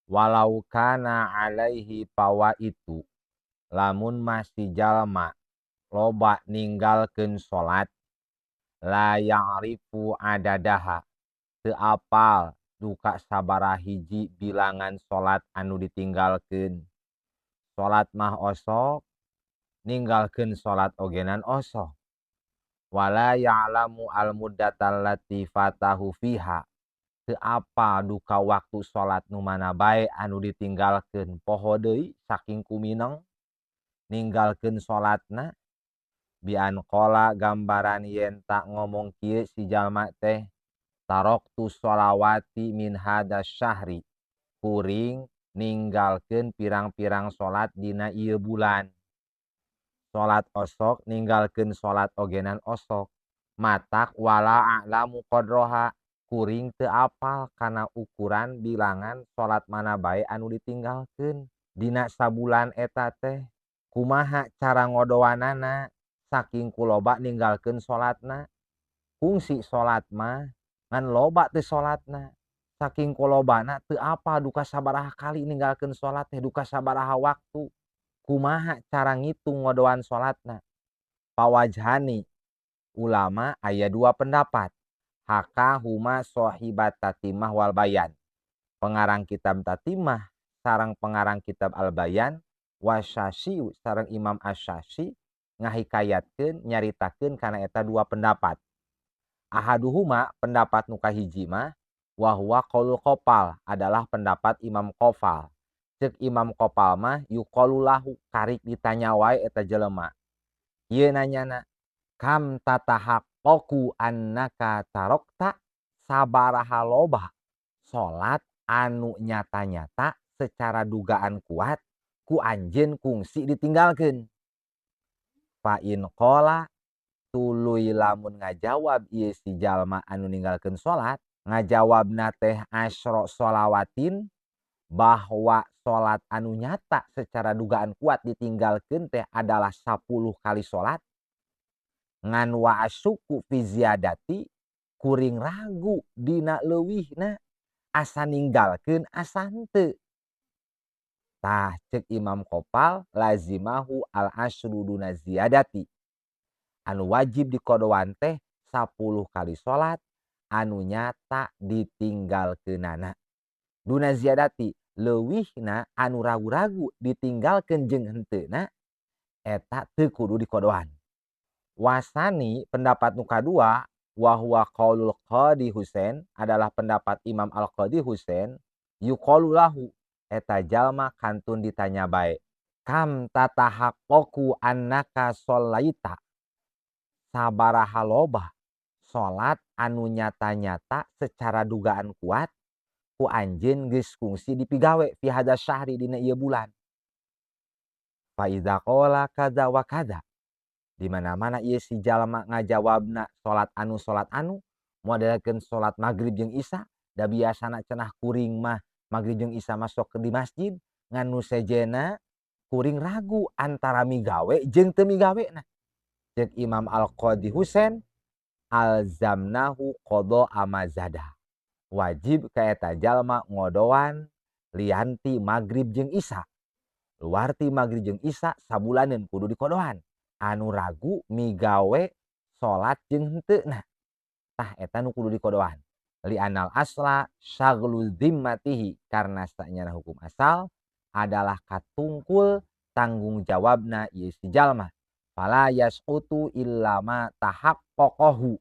walau kana alaihi pawa itu lamun masih jalma loba ninggalkeun salat la ya'rifu adadaha teu apal duka sabaraha hiji bilangan salat anu ditinggalkeun. Salat mah osok, ninggalkeun salat ogenan osok. Wala ya'lamu al-muddatal lati fatahu fiha teu apa duka waktu salat nu mana bae anu ditinggalkeun. Poho deui saking kumineng ninggalkeun salatna bi an qala gambaran yen tak ngomong kieu si jalma teh taroktu sholawati min hada syahri kuring ninggalkeun pirang-pirang salat dina ieu bulan. Salat osok ninggalkeun salat ogenan osok. Matak wala a'lamu qadroha kuring teu apal kana ukuran bilangan salat mana bae anu ditinggalkeun dina sabulan eta teh. Kumaha cara ngodoanana saking kuloba ninggalkeun salatna. Fungsi salat mah ngan loba teu salatna. Saking kulobana teu apa duka sabaraha kali ninggalkeun salat teh duka sabaraha waktu. Kumaha cara ngitung ngodoan salatna. Pawajhani ulama aya dua pendapat. Haka huma sohibat tatimah wal bayan. Pengarang kitab tatimah sareng pengarang kitab al bayan wasyasi sareng Imam Asyasi ngahikayatkeun nyaritakeun kana eta dua pendapat. Ahaduhuma pendapat nu kahiji mah wa huwa qaulul Qopal adalah pendapat Imam Qofal. Ceuk Imam Qopal mah yuqalu lahu karik ditanya wae eta jelema. Ieu nanyana kam tatahaqqaqu annaka tarokta sabaraha loba salat anu nyata-nyata secara dugaan kuat ku anjeun kungsi ditinggalkeun. Fa in qala tuluy lamun ngajawab ieu si jalma anu ninggalkeun salat ngajawabna teh asyra sholawatin bahwa salat anu nyata secara dugaan kuat ditinggalkeun teh adalah 10 kali salat ngan wa asyuku fi ziyadati kuring ragu dina leuwihna asa ninggalkeun asa henteu. Tah ceuk Imam Qopal lazimahu al asyru duna ziyadati. Anu wajib dikodoan teh 10 kali salat anu nyata ditinggalkeunana. Duna ziyadati leuwihna anu ragu-ragu ditinggalkeun jeung henteuna eta teu kudu dikodoan. Wasani pendapat nu kadua wa huwa qaulul Qadhi Husain adalah pendapat Imam Al-Qadhi Husain yuqalu lahu eta jalma kantun ditanya bae kam tatahaqqaqu annaka shallaita sabaraha loba salat anu nyata-nyata secara dugaan kuat ku anjeun geus kungsi dipigawe fi hada syahri dina ieu bulan. Fa iza qala kadza wa kadza di mana-mana ieu si jalma ngajawabna salat anu modelekeun salat magrib jeung isya da biasana cenah kuring mah magrib jeung isya masuk ke di masjid ngan nu sejena kuring ragu antara migawe jeung teu migawena. Ceuk Imam Al-Qadhi Husain alzamnahu qada amazada. Wajib ka eta jalma ngodoan lianti magrib jeung isya. Luar ti magrib jeung isya sabulaneun kudu dikodoan. Anu ragu migawe salat jeung henteuna. Tah eta nu kudu dikodoan. Li anal asla syaghlul zimmatihi karena sanyana hukum asal adalah katungkul tanggung jawabna ieu si jalma. Fala yasqutu illa ma tahaqqaqahu.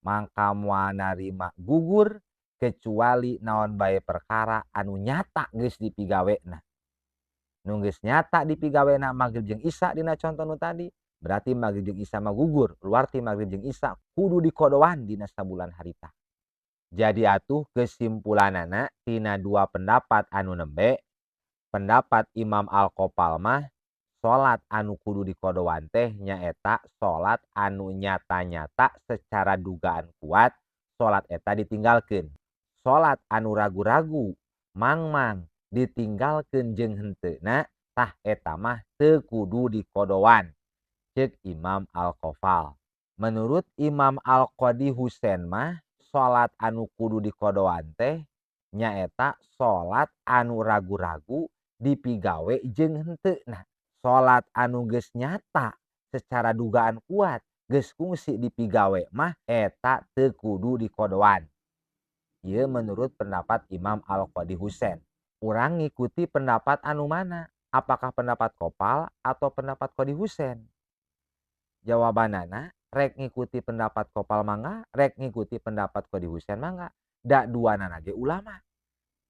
Mangka moal narima gugur kecuali naon bae perkara anu nyata geus dipigawena. Nu geus nyata dipigawena magrib jeung isya dina contoh nu tadi berarti magrib jeung isya mah gugur. Luar ti magrib jeung isya kudu dikodoan dina sabulan harita. Jadi atuh kesimpulanana tina dua pendapat anu nembe pendapat Imam Al-Qopal mah salat anu kudu dikodoan teh nyaeta salat anu nyata-nyata secara dugaan kuat salat eta ditinggalkeun. Salat anu ragu-ragu mangmang ditinggalkeun jeung henteuna tah eta mah teu kudu dikodoan. Ceuk Imam Al-Qofal. Menurut Imam Al-Qadhi Husain mah salat anu kudu dikodoan teh nyaeta salat anu ragu-ragu dipigawe jeung henteu. Nah, salat anu geus nyata secara dugaan kuat geus kungsi dipigawe mah eta teu kudu dikodoan. Ieu menurut pendapat Imam Al-Qadhi Husain. Urang ngikuti pendapat anu mana? Apakah pendapat Kopal atau pendapat Qadhi Husain? Jawabanana rek ngikuti pendapat Kopal mangga, rek ngikuti pendapat Qadhi Husain mangga. Da duanana ge ulama.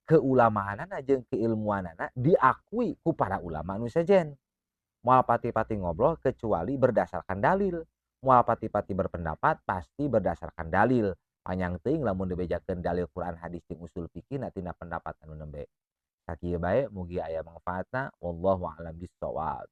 Keulamaanana jeung keilmuanana diakui ku para ulama anu sejen. Moal pati-pati ngobrol kecuali berdasarkan dalil. Moal pati-pati berpendapat pasti berdasarkan dalil. Panjang teuing lamun dibejakeun dalil Quran hadis jeung usul fikih na tina pendapat anu nembe. Sakieu bae mugi aya mangfaatna wallahu a'lam bishawab.